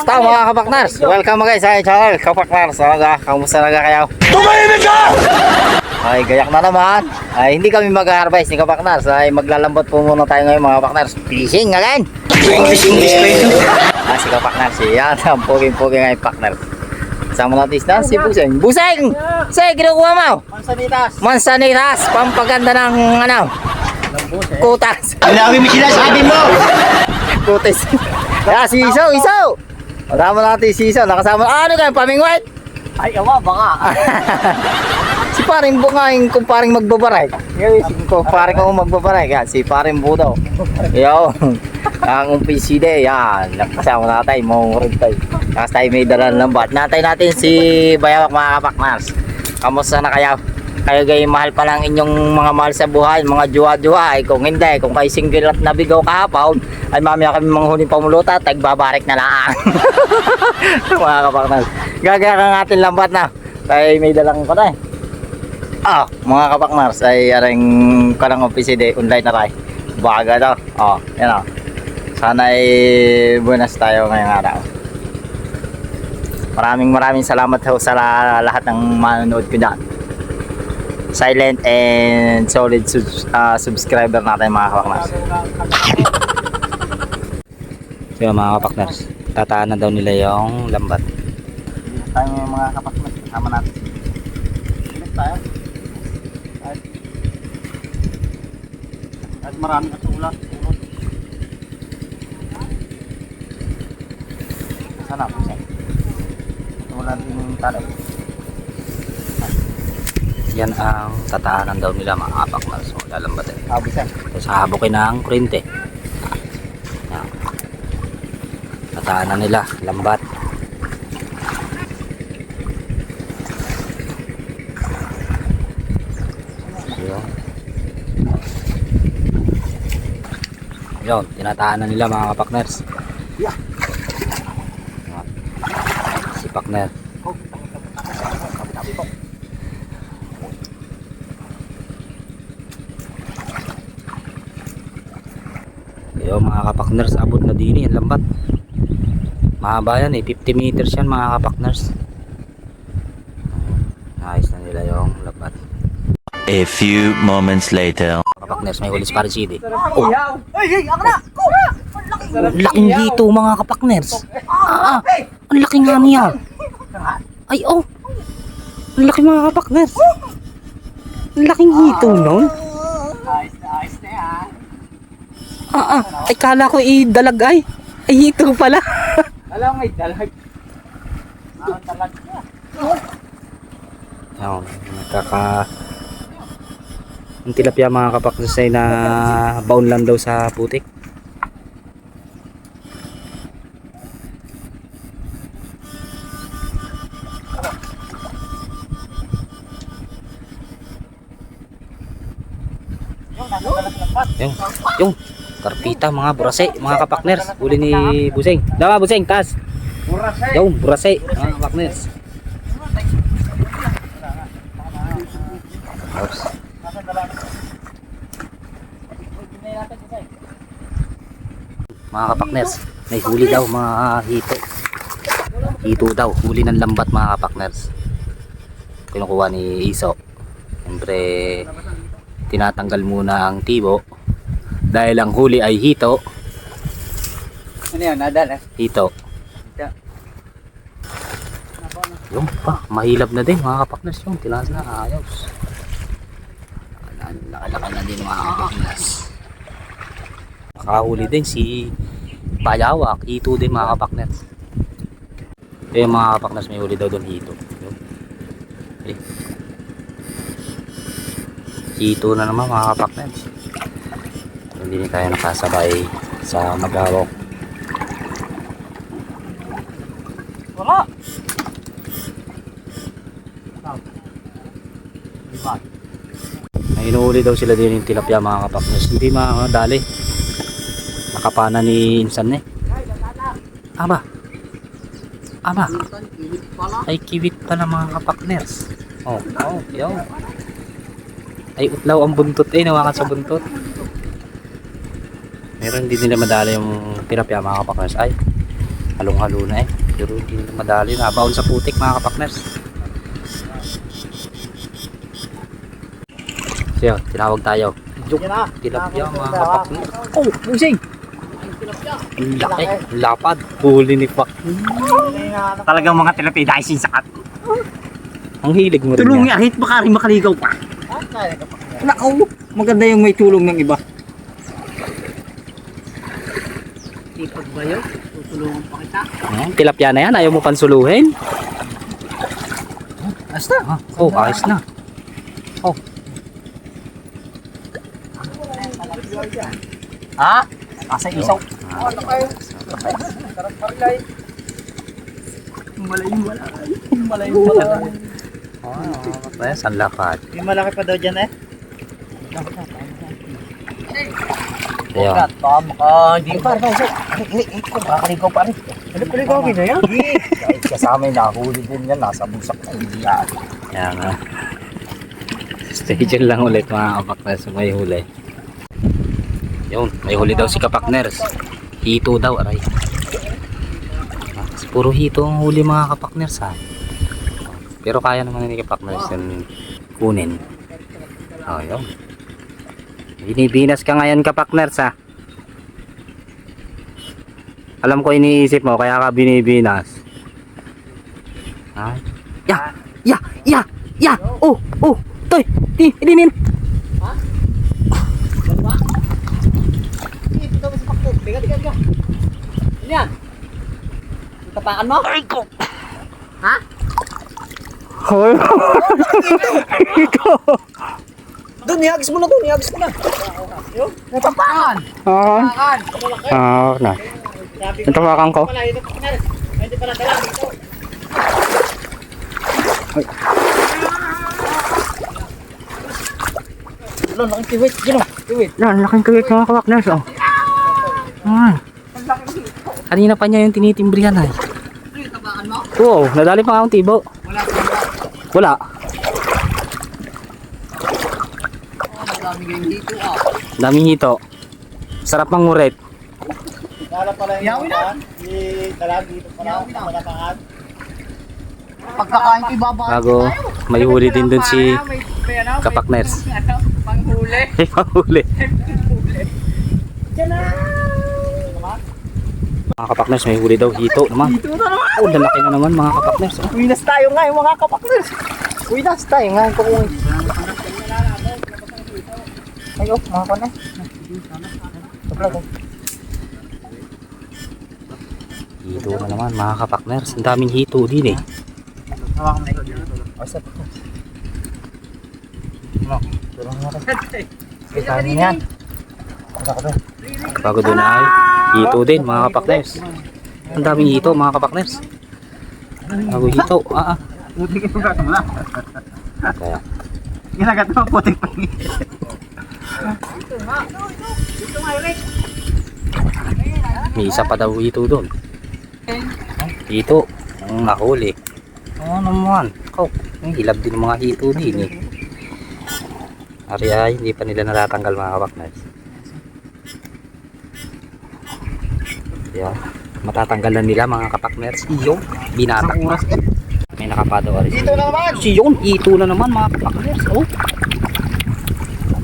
Kamusta mga kapaknars? Welcome guys sa channel kapaknars. Kamusta na kayo? Tumahimik ka! Ay gayak na naman. Ay hindi kami mag-harvest ni kapaknars. Ay maglalambot po muna tayo ngayon mga kapaknars. Fishing again. English Si kapaknars. Yan ang puging-puging ngayon kapaknars. Kasama natin na si Buseng. Buseng! Say, kinukuha mo? Mansanitas. Mansanitas. Pampaganda ng ano? Kutas. Ang dami mo sinasabi mo! Kutis. Si Isaw. Kasama natin si Isaw. Nakasama. Ano kayo? Pamingwit? Ay, awa, baka. Si paring bungaing kung paring magbabaray. Si paring kung magbabaray. Yan, si paring budaw. Yo. Ang umpисide. Yan. Nakasama natin. Mawurin tayo. Kasi tayo may dalan ng bat. Natay natin si Bayawak mga kapaknars. Kamusta na kayo? Kayo gay mahal pa lang inyong mga mahal sa buhay, mga juwa-juwa. Ay kung hindi, kung kayo single at nabigaw kahapon, ay mamaya kami manghuling pamuluta, tagbabarik na lang. Mga kapaknars. Gagaya ka ng ating lambat na. Kaya may dalang ko na mga kapaknars ay aring kanang opiside, online na rin. Baga daw. Yan sana ay buenas tayo ngayong araw. Maraming salamat ho sa lahat ng manonood ko dyan. Silent and solid subscriber natin mga kapaknars. So mga kapaknars, tataan na daw nila yung lambat. Tayo mga kapaknars, kasama natin. Tayo. At maraming katulad. Sana po siya. Wala din yung talay. Yan ang tataanan daw nila mga kapaknars. So lalambatin. Tapos hahabukin ng kurente. Yan. Tataanan nila, lambat. Yun, tinataanan nila mga kapakners. Si pakner. Yung mga kapakners, abot na din yung lambat. Mahaba yan 50 meters yan mga kapakners. Ayos na nila yung lambat. A few moments later. Kapakners, may hulis para CD. Laking hito mga kapakners. Ang laki nga niya. Ay ang laki mga kapakners. Ang laking hito nun. Ayos na yan. Ay kala ko dalag ay hito pala. Alam mo, may dalag. Dalag niya. Yung ang tilapia mga kapakners ay na baon lang daw sa putik. Yung karpita mga burase mga kapakners, uli ni Buseng. Dawa Buseng, taas. Yung burase mga kapakners. Mga kapakners, may huli daw mga hito. Hito daw, huli ng lambat mga kapakners. Kinukuha ni Iso. Siyempre tinatanggal muna ang tibo dahil ang huli ay hito. Ano yan, nadal Hito. Yung pa, mahilap na din mga kapakners. Yung tinaas na, ayos. Nakalaki na din mga kapakners. Nakahuli din si Bayawak, hito din mga kapakners. Yung mga kapakners, may huli daw doon hito. Okay. Hito na naman mga kapakners. Hindi tayo nakasabay sa maghawak. Wala. May inuuli daw sila din yung tilapia mga kapakners. Hindi mga dali. Nakapana ni Insan Aba. Ay kiwit pala mga kapakners. Yun. Ay utlaw ang buntot nawakan sa buntot. Meron din nila madala yung tilapia mga kapakners. Ay Halong-halo na eh. Pero hindi na madali. Nabaon sa putik mga kapakners. Siya, tinawag tayo. Tilapia mga kapakners. Oh, busing! Ang laki, ang lapad. Huli ni Pak. Talagang mga tilapia dahil sinsakat. Ang hilig mo rin Tulong yan. niya, hit baka rin makaligaw pa. Nako, maganda yung may tulong ng iba. Ipag ba yun? Tutulungan pa kita? Ayan, tilapia na yan. Ayaw mo pansuluhin. Basta. Oh, ayos na. Oh, Ha? Asa isaw. Malayo. oh, ang lapad. Yung malaki pa daw dyan eh. Ayan. Hindi pa rin. Kung kakaligaw pa rin. Ano paligaw na yan? Kahit kasama yung nahuli din yan. Nasa busak na hindi yan. Ayan nga. Stay dyan lang ulit mga kapakners. May huli. Yun, may huli daw si kapakners. Hito daw, aray. Puro hito ang huli mga kapakners ha. Pero kaya naman ni kapakners yung kunin. Oh, yun. Binibinas ka ngayon kapakners ha. Alam ko iniisip mo kaya ka binibinas. Ha? Ya! Oh! Toy! Idinin! Tiga. Yan. Tapakan mo? Ay ko. Ha? Hoy! Doon, ihagis mo na doon. Ihagis mo na. Tapakan. Tapakan. Na. Natawakan ko. Pwede pala dala dito. Lo, nakikiwit. Kiwit. Yan, laking kawit mga kapakners oh. Kanina pa niya yung tinitimbrihan ay. Tapakan mo? Oo, nadali pa nga akong tibo. Wala. Madami kayong dito ah. Daming hito. Sarap mangurit. Dala pala yung yawi na. Dalag dito pala. Pagkakain. Pagkakain ko ibaba. Bago may huli din dun si kapakners. Panghuli. May panghuli. Mga kapakners, may huli daw hito naman. Dito na naman. Oh, lalaki na naman mga kapakners. Oh. Winas tayo nga yung mga kapakners. Winas tayo nga yung kukuhin. Ayo, mga ko na. Sobrang ko. Hito na naman mga kapakners. Ang daming hito din eh. Hawakan mo ito dito. O, sa ito. Ano? Tulong mo rin. Sige, kanin yan. Ano ka ba? Bago doon ay hito din mga kapakners. Ang daming hito mga kapakners. Bago hito. Putik yung gato mo na. Kaya Ginagat mo putik pa. may isa pa daw hito doon. Hito. Ang nahuli. Oo naman. May hilab din mga hito din eh. Ari ay hindi pa nila natatanggal mga kapakners. Yan. Matatanggal na nila mga kapakners. Iyo. Binatak na. May nakapado ari. Dito na naman. Siyon. Ito na naman mga kapakners. Oh.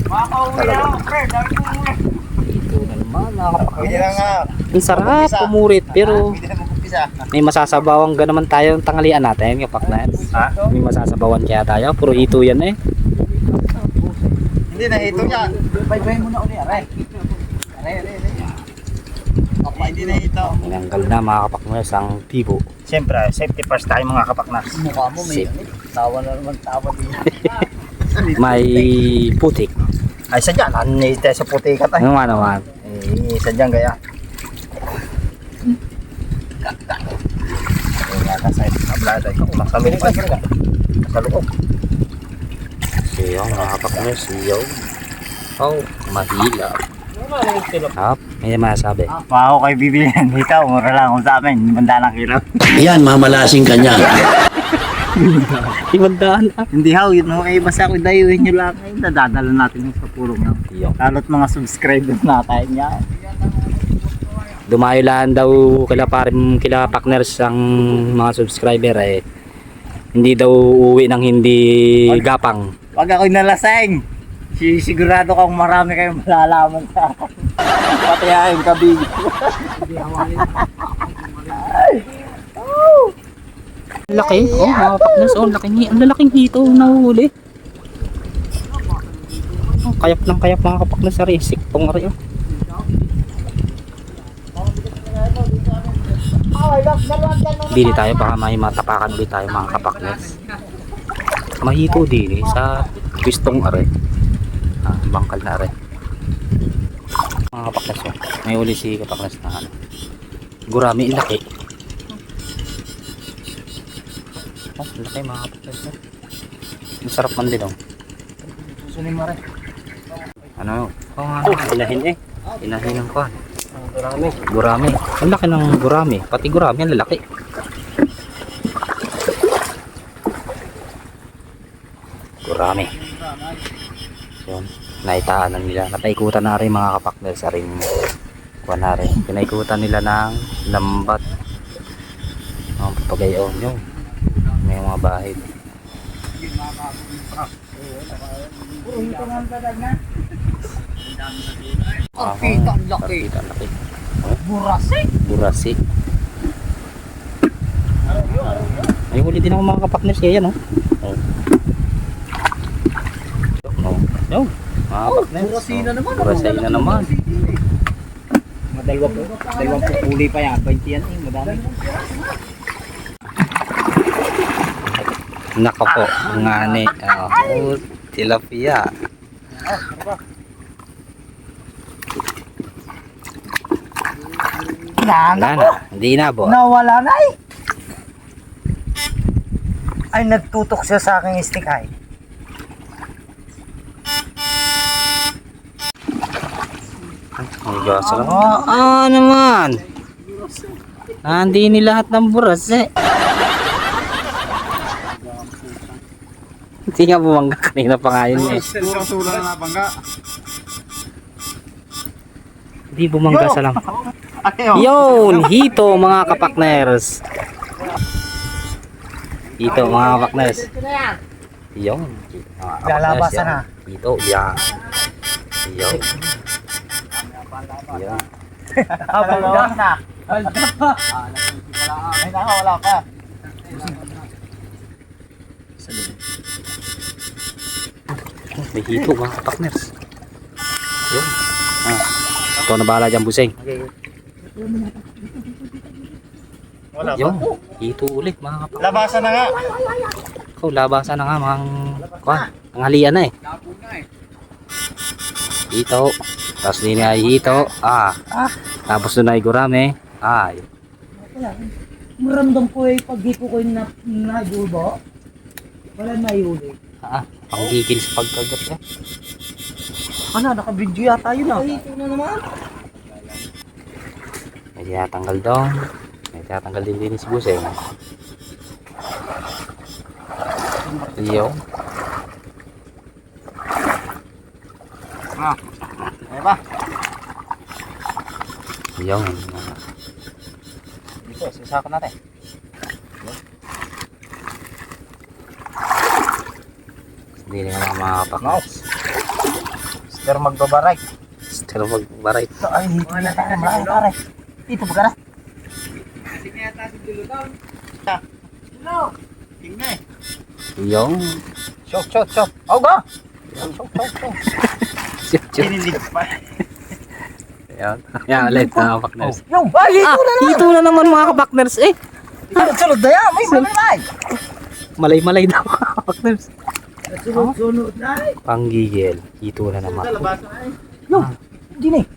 Makakauwi na ako, Fred. Dami ko muna. Ito na naman mga Pwede na kapakners. nga. Ang sarap pumurit pero Pwede na mag-umpisa. may masasabawan ka naman tayong tanghalian natin kapakners. Ha? May masasabawan kaya tayo. Puro ito yan eh. Hindi na ito yan. Bye-bye muna ulit. Aray. Ako, hindi na ito. Tinanggal na mga kapakners ang tibo. Siyempre, safety first tayo mga kapaknas. Mukha mo may tawa na naman tawa din. May putik. Ay, sadya. Nanite sa puti ka tayo. Ano nga naman. Eh, sadyang gaya. Ay, nga sa ablada. Nasa loob pa talaga. Nasa loob. Siyaw mga kapakners. Siyaw. Oh, mahila. Hap, may masabi. Ako kayo bibilihan dito. Mura lang kung sa amin. 500 kilo. Yan, mamalasing ka niyan. 500 ah. Hindi ho, yun ho. Eh, basta ako dayuhin nyo lang. Ay, nadadala natin yung sa pulong nyo. Siyaw. Lalo't mga subscribers natin yan. dumayo lang daw kila partners ang mga subscriber eh. Hindi daw uuwi ng hindi gapang. Pag ako'y nalaseng, sigurado kang marami kayong malalaman sa akin. Pati ayong kabig. Laki. Oh, mga partners. Oh, ang lalaking hito na huli. Oh, kayap ng kayap mga kapakners sa rin. Sikpong rin. Oh. Bili tayo baka may matapakan ulit tayo mga kapakners. Mahito din eh, sa twistong are. Bangkal na are. Mga kapakners oh. May uli si kapakners na ano. Gurami, laki. Oh, laki mga kapakners oh. Masarap man din oh. Susunin mo rin. Ano? Oh, inahin eh. Inahin ng kuhan. Gurami. Ang laki ng gurami. Pati gurami ang lalaki. Gurami. Yun. Naitaanan nila. Napaikutan na rin mga kapaknel sa ring kuha na rin. Pinaikutan nila ng lambat. Ang papagayon yun. May mga bahay. Kita ang laki. Kita ang laki. Burasi. Burasi. Ay, huli din ako mga kapakners kaya yan, oh. No. Yo, mga kapakners. Burasi na naman. Burasi na naman. Dalawang pupuli pa yan. 20 yan eh. Madami. Nako po, ngani. Oh, tilapia. Wala na. Hindi na, bo. Nawala na eh. Ay, nagtutok siya sa aking stick ay. Ang gasa lang. Naman. Hindi ni lahat ng buras eh. Hindi nga bumangga kanina pa nga yun eh. Surang-sura na nabangga. Hindi bumangga sa lang. Yun, hito mga kapakners. Hito mga kapakners. Yun. Lalabasan na. Hito, yan. Yun. Yan. Baldas na. Baldas pa. Ay, wala ka. May hito mga kapakners. Yun. Ito na bahala dyan, buseng. Wala pa. Yun, hito ulit mga kapakners. Labasan na nga. Ikaw, labasan na nga mga kuhan. Ang halian na eh. Hito. Tapos din ay hito. Tapos doon ay gurame. Maramdam ko eh, pag di ko ko na-jubo, wala na yuli. Panggigil sa pagkagat eh. Ano, naka-video yata yun ah. Ito na naman. May tinatanggal doon. May tinatanggal din si buseng. Iyo. Ay ba? Iyo. Dito, sasaka natin. Hindi na mga kapakners. Pero magbabaray. Pero magbaray. Ito, ay, dito na tayo. Malaki pare. Dito ba ka na? Iyo. Shok. Oh, ba? Shok. Kinilig pa. Ayan. Ayan ulit mga kapakners. Yung, ay, dito na naman. Dito na naman mga kapakners eh. Sunod na yan. May malay. Malay-malay daw mga kapakners. Sunod na. Panggigil. Dito na naman. Yung, hindi na eh.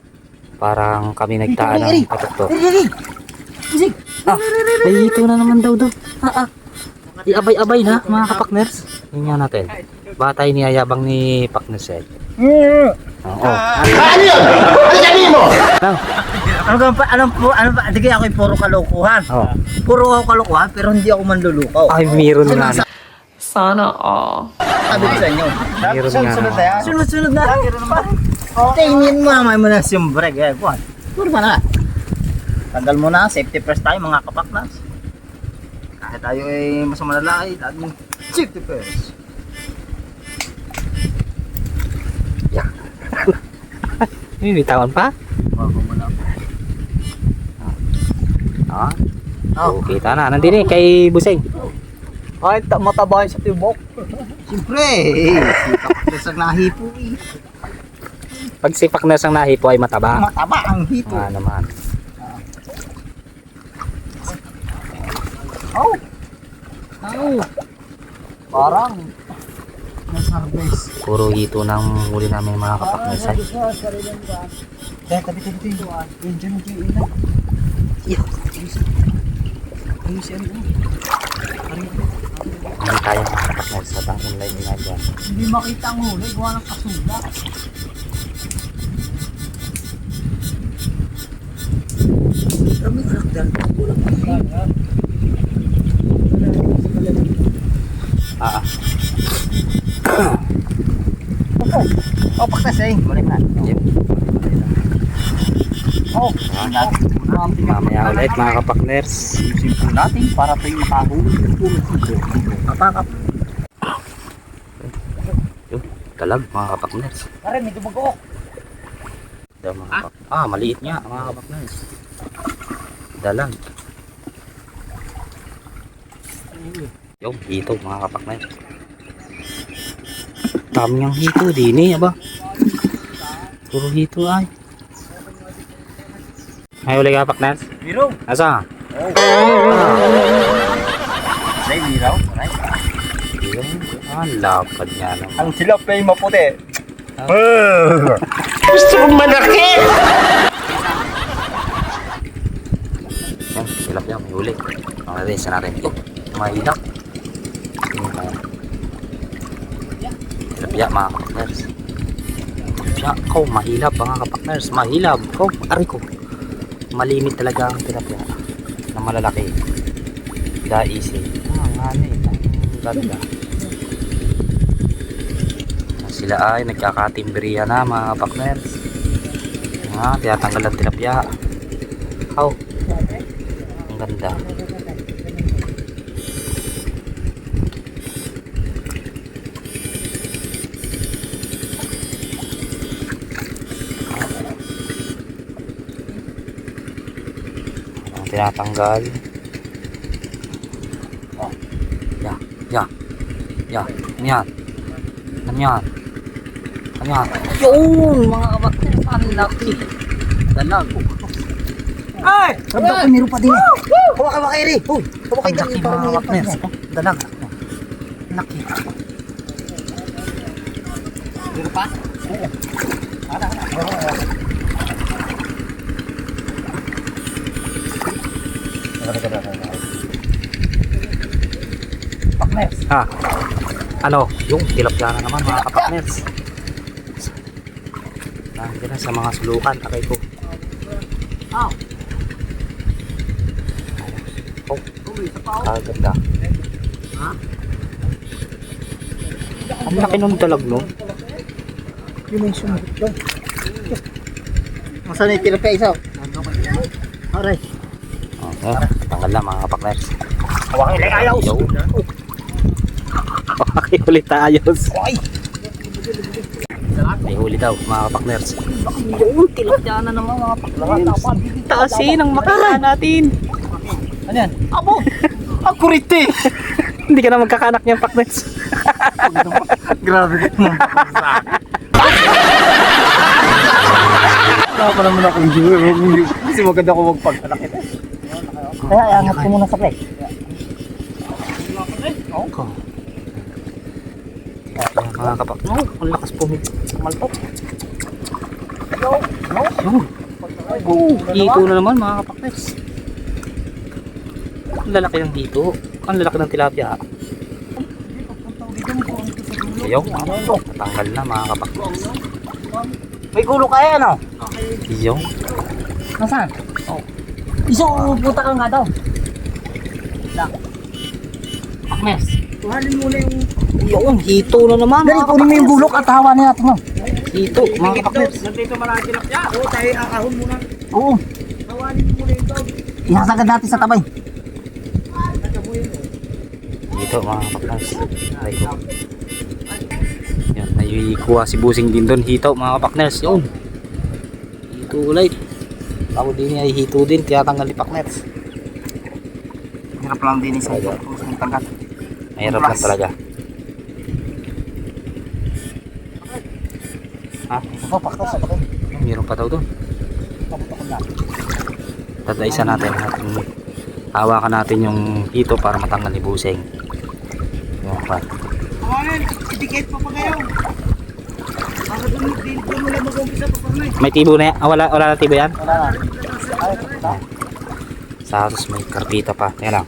Parang kami nagtaan ng patok. Isig. Ay, dito na naman daw. Iabay-abay na mga kapakners. Yun nga natin. Batay ni ayabang ni Pakners eh. Oo. Ano yun? Ano sabihin mo? Ano ba? Hindi ako yung puro kalokohan. Oh. Puro ako kalokohan pero hindi ako manlulukaw. Ay, meron nga. Sana all. Sabi ko sa inyo. Meron nga. Sunod na yan. Sunod na. Tingin mo naman mo na yung break. Puro ba na? Tanggal muna, safety first tayo mga kapaknas. Kahit tayo ay masama na lalaki, laging safety first. May bitawan pa? Bago mo na. Ah. Oh, kita na. Nandun kay Buseng. Ay, mataba sa tibok. Siyempre, si kapaknas ang nahipo eh. Pag si Pakners ang nahipo ay mataba. Mataba ang hito. Ah, naman. Oh, Parang nag-harvest. Puro hito ng huli namin mga kapakners. Ay. Kaya tabi. Yan dyan. Ayun siya. Hindi tayo mga kapakners sa tang online nga dyan. Hindi makita ang huli. Gawa ng kasula. Kami karakter. Ah, oh, paknas eh. Balik na. Oh, mamaya ulit mga kapakners. simple natin para tayo makahuli yung puro hito. Kapakap. Yun, dalag mga kapakners. Pare, medyo mag-uok. Daw mga ah, maliit nga mga kapakners. Dalag. Yung hito mga kapakners. Dami niyang hito din eh, aba. Puro hito ay. Ay, uli ka kapakners. Miro. Asa? Say, miraw. Right? Yung, lapad niya naman. Ang silap ay maputi. Gusto kong manakit! Yan, silap yan, may huli. Ang natin, isa natin. Oh, mahilap. Silap yan, mga kapakners. Siya, mahilap, mga kapakners. Mahilap. Ari ko. Malimit talaga ang tilapia na malalaki. Easy. Nga eh. Ang ganda. Sila ay nagkakatimbriya na mga kapakners. Tinatanggal ang tilapia. Ang ganda. Tinatanggal. Yan. Yun, mga kapakners, ang laki. Dalag. Ay! Ramdam ko meron pa din eh. Huwag ka makairi. Huwag ka Ang laki mga kapakners. Dalag. Laki. Meron pa? Paknas. Ha? Ano? Yung tilapia na naman mga kapakners. Nandiyan na sa mga sulukan. Takay ko. Ganda. Ang laki nung dalag no? Yun yung sumunod yun. Masan yung tilapia isaw? Aray. Tanggal na mga kapakners. Hawakin lang ayaw. Yo. Okay, ulit tayo. May huli daw mga kapakners. Yung tilapia na naman mga kapakners. Taasin ang makaka natin. Ano yan? Abo! Ang kurite! Hindi ka na magkakanak niyan pakners. Grabe ka naman. Wala pa naman akong viewer. Kasi maganda ko magpagkanak ito. Kaya angat ko muna sa play. Mga kapakners. Ang lakas pumaltok. Hito na naman mga kapakners. Ang lalaki ng hito. Ang lalaki ng tilapia. Ayaw. Natanggal na mga kapakners. May gulo kaya ano? Ayaw. Nasaan? Iso, puta ka nga daw. Akmes. Tuhalin muna yung... Yung hito na naman. Dali, kunin mo yung bulok at hawa na natin mo. Hito mga kapakners. Nandito marami tilapia. Oo, tayo ahon muna. Oo. Ihasagad natin sa tabay. Dito mga kapakners. Yan, may kuha si Busing din doon. Hito mga kapakners. Yun. Hito ulit. Ako din ay hito din. Tiyatanggal ni pakners. Hirap lang din isa. Tangkat. Mahirap lang talaga. Ha? Ito pakto sa bakit. Mayroon pa daw doon. Tataisa natin. Hawakan natin yung hito para matanggal ni Busing. Yung pa. Awanin, idikit pa pa kayo. Para doon mo lang mag-umpisa pa pa na. May tibo na yan? Ah, wala na tibo yan? Wala na. Sa atos may karpita pa. Yan lang.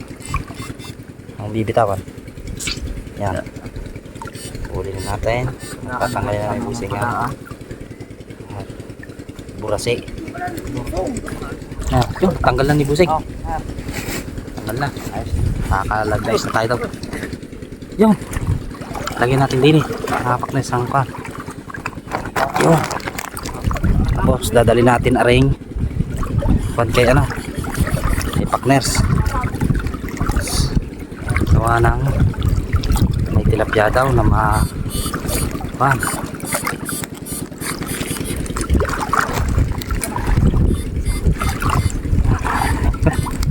Ang bibitawan. Yan. Ulin natin. Tatanggal na yung Busing yan. Burasi. Ah, yun, tanggal na ni Busing. Tanggal na. Nakakalagdays na tayo daw. Yun. Lagyan natin din eh. Nakapaknes ang pa. Yun. Tapos dadali natin aring pan kay ano. Kay partners. Gawa ng may tilapia daw na pan.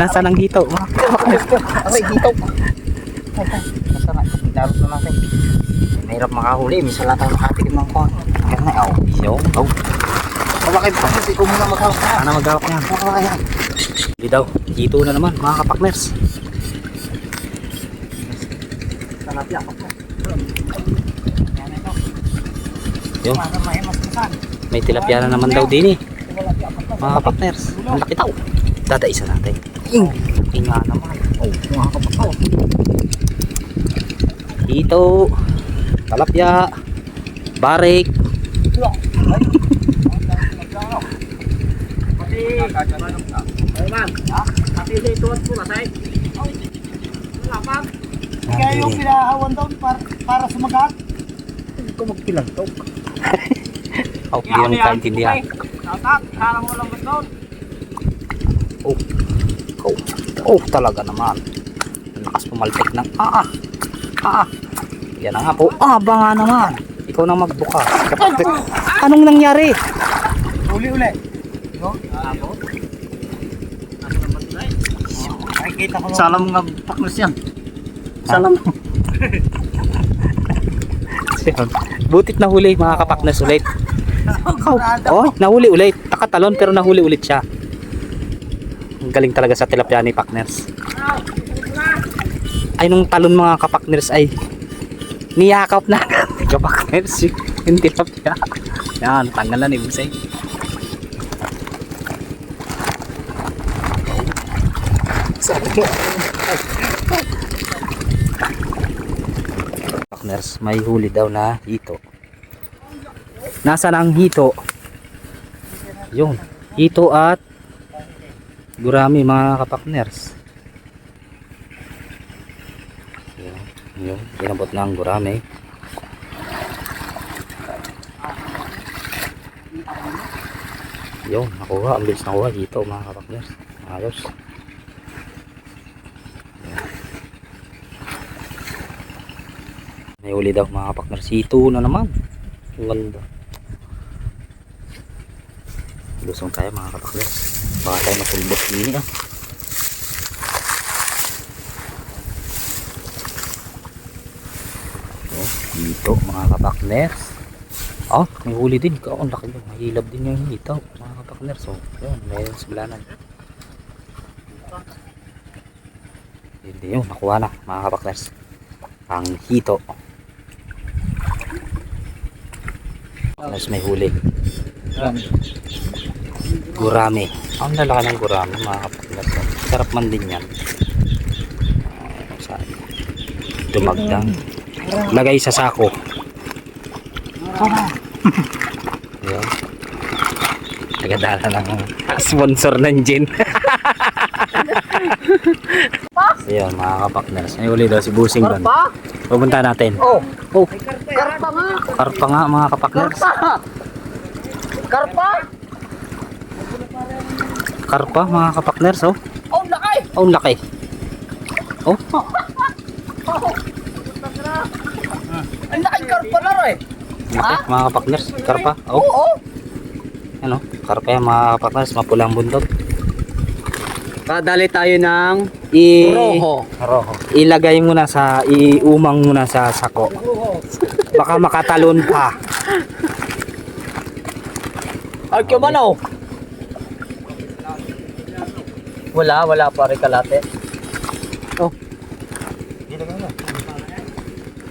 Nasaan ang hito? Aray, dito. Nasa na, darot na natin. Mahirap makahuli. Minsan lang tayo makatikim ng kon. Kaya na, Yo. Bakit pa kasi ikaw muna mag-hawak na. Sana mag-awak yan. Ayan. Hindi daw. Hito na naman mga kapakners. Talapia pa po. Yung Para maimas-masan. may tilapia na naman daw din eh. Mga kapakners. Ang laki daw. Dadaisa natin. Inga naman. Oh, mga kapatid. Hito. Talapia. Barik. Kaya yung pinahawan doon para sumagat. Hindi ko magpilang to. Oh, hindi naman kaintindihan. Oh, talaga naman. Ang lakas pumalpik ng Yan na nga po. Banga naman. Ikaw nang magbukas. Anong nangyari? Uli-uli. No? Nakikita ko. Salam nga paknos yan. Salam. Butit na huli mga kapaknas ulit. Oh, nahuli ulit. Nakatalon pero nahuli ulit siya. Ang galing talaga sa tilapia ni Pakners. Ay nung talon mga kapakners ay niyakap na ni kapakners yung tilapia. Yan, tanggal na ni Busing. Pakners, may huli daw na hito. Nasaan ang hito? Yung hito at gurami mga kapakners. Yung inabot na ang gurami. Yung nakuha, ang bilis nakuha hito mga kapakners. Ayos. May huli daw mga kapakners. Hito na naman. Ang ganda. Lusong tayo mga kapakners. Baka tayo matulbot ini ah. So, dito mga kapakners. Oh, may huli din. Ang laki yun. Mahilab din yung hito mga kapakners. So, yun. Mayroon sa balanan. Hindi yun. Nakuha na mga kapakners. Ang hito. Tapos may huli. Gurami. Ang lalaki ng gurami mga kapakners. Sarap man din yan. Dumagdang. Lagay sa sako. Yan. Nagadala ng sponsor ng gin. Ayan mga kapakners. May huli daw si Busing doon. Pupunta natin. Oh. Karpa nga. Karpa nga mga kapakners. Karpa. Karpa mga kapakners, oh. Oh, laki! Oh, ang laki. Oh, Ang laki karpa na rin. laki, mga kapakners. Karpa, oh. Oo. Ano, karpa yan mga kapakners, mapulang bundok. Padali tayo ng Roho. ilagay muna sa iumang muna sa sako. Baka makatalon pa. Ay, kumano? Wala pa rin kalate. Oh.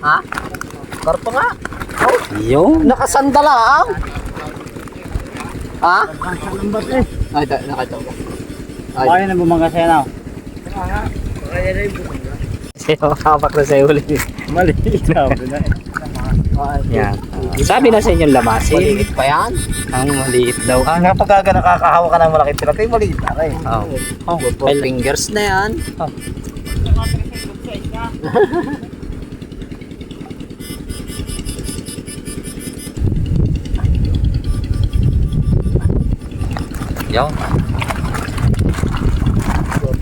Ha? Karpa nga. Yung Nakasandala, ah. Ha? Ay, nakita ko. Kaya na bumangga sa'yo na. kasi makapak na sa uli. Maliit na. Yan. Sabi na sa inyo lamasin. Maliit pa yan. Ang maliit daw. Kapag nakakahawa ka ng malaki tilapia, maliit na rin. Oh. Oh, fingers na yan. Yan.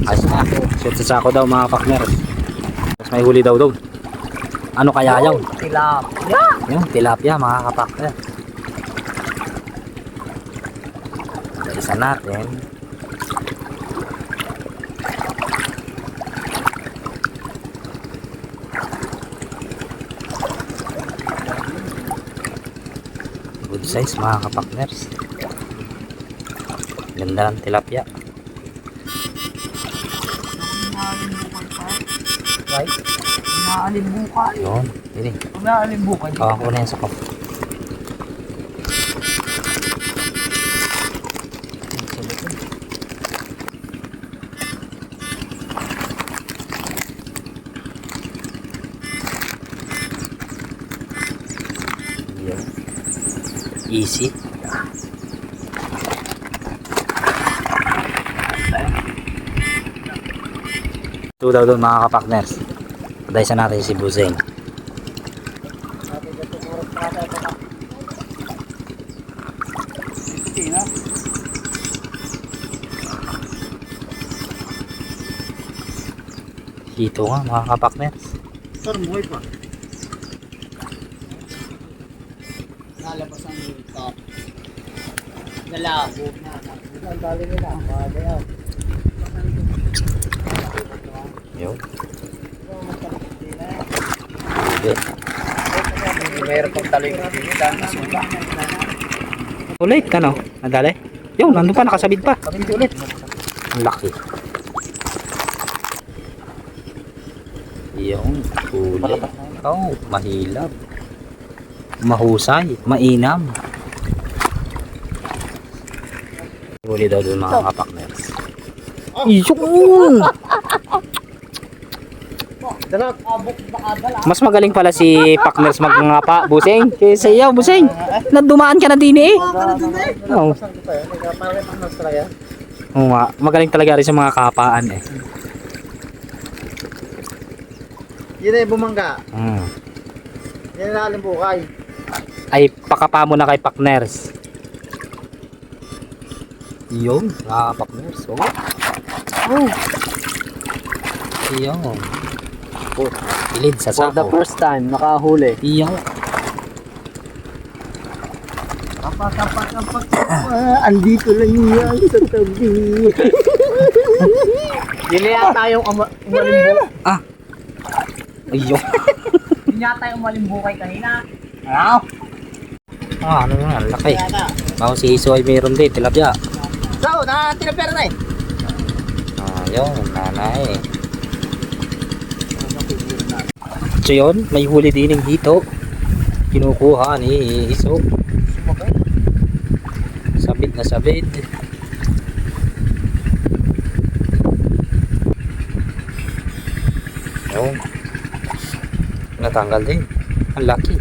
Ayos na. Shoot sa sako daw mga partners. Tapos may huli daw doon. Ano kaya yun? Tilapia. Yung tilapia mga kapakner. Isa natin. Good size mga kapakners. Ganda ng tilapia. Right? Naalimbukan. Yun. Pili. Naalimbukan. Kawan ko na yan sa kop. Yun. Easy. Ito daw doon mga kapakners. Padaysa natin si Buseng. Dito nga mga kapakners. Sir, buhay pa. Nalabas ang top. Nalabo. Ang dali nila. Mga Yun. Okay. Mayroon pang talo yung suba. Ulit ano? Nadali? Yun, nandun pa, nakasabit pa. Kabinti ulit. Ang laki. Yung huli. Oh, mahilap. Mahusay, mainam. Huli daw doon mga kapakners. Yun! Mas magaling pala si Pakners magngapa, Buseng. Kaysa iyo, Buseng. Nadumaan ka na din eh. Oo. Oo nga, magaling talaga rin sa mga kapaan eh. Yun na yung bumangga. Yan na alimbukay. Ay, pakapa mo na kay Pakners. Yung, Pakners. Oh. Oh. Yung. Oh, ilid sa For the sako. first time, nakahuli. Yung. Andito lang yan sa tabi. Yun na yata yung umalimbo. Yung. Yun yata yung umalimbukay kanina. Ano nga, laki. Ako si Iso ay mayroon din, tilapia. So, tilapia na eh. Yung, nanay. So yun, may huli din yung dito. Kinukuha ni Iso. Sabit na sabit. Yung. Natanggal din. Ang laki.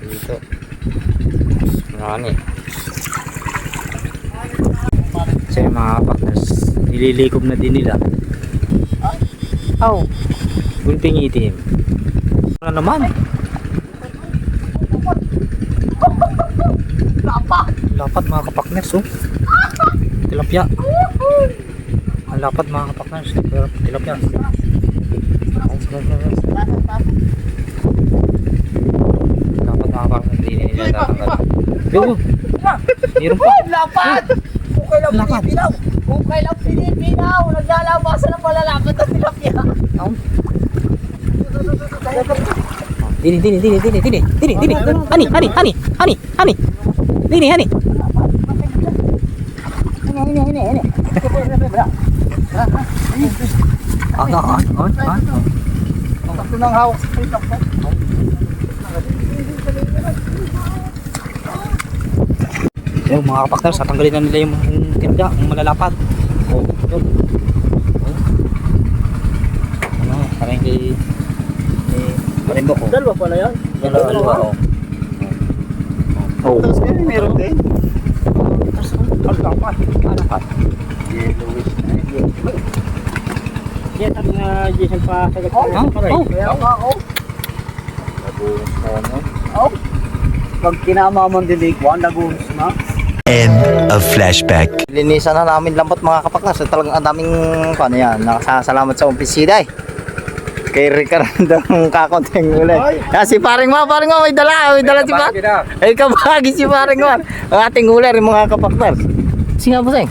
Dito. Ano eh. So yung mga partners, nililikom na din nila. Gulping itim. Ano naman? lapad mga kapakners, oh. Tilapia. Ang lapad mga kapakners, tilapia. Lapad mga kapakners, hindi nila tatanggal. Yo, meron pa. Lapad! Kukay lang Pilipinaw! Kukay lang Pilipinaw! Naglalabasan ng malalapad ng tilapia! Dini. Hani. Dini. On. Ito nang hawak sa pitak ko. Yung mga kapakners, tatanggalin na nila yung tinda, yung malalapad. Oh, yun. Ano, parang kay Marimbok, oh. Dalawa pala yan. Dalawa, oh. Oh. Tapos ngayon meron din. Ang lapat. Lapat. Yellowish na yun. Yan ang Jason pa sa Kaya nga ako. Lagunos na ano. Pag kinama mo dinig, lagunos na. End of flashback. Linisan na namin lampot mga kapaknas. Talagang ang daming paano yan. Nakasalamat sa opisina eh. Kay Ricardo ng kakonting ulit. Si paring ma may dala si Pat. Ay kabagi si paring ma. Ang ating uler yung mga kapaknas. Sige nga Buseng.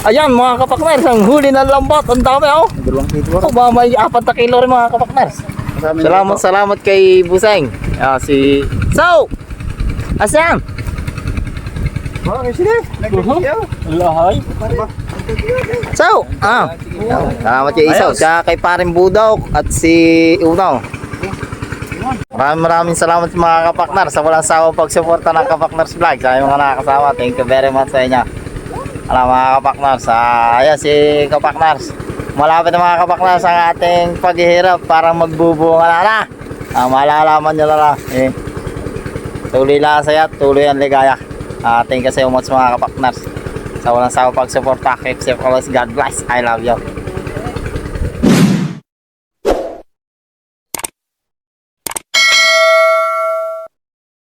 Ayan mga kapaknas, ang huli ng lambot. Ang dami oh. Dalawang kilo. Oh, ba may 4 na kilo rin mga kapaknas. Salamat kay Buseng. Si So. Asan? Sige. Nag-iiyaw. Lahay. So, salamat kay Isaw, siya kay Paring Budok at si Unaw. Maraming salamat mga kapaknar sa walang sawa pagsuporta ng Kapaknars Vlog. Sa mga nakakasama, thank you very much sa inyo. Alam mga kapaknars, ayan si Kapaknars. Malapit na mga kapaknars ang ating paghihirap para magbubunga na. Malalaman nyo na lang. Tuloy lang saya, tuloy ang ligaya. Thank you so much mga kapaknars. Sa walang sawa pagsuporta, keep safe always. God bless. I love you.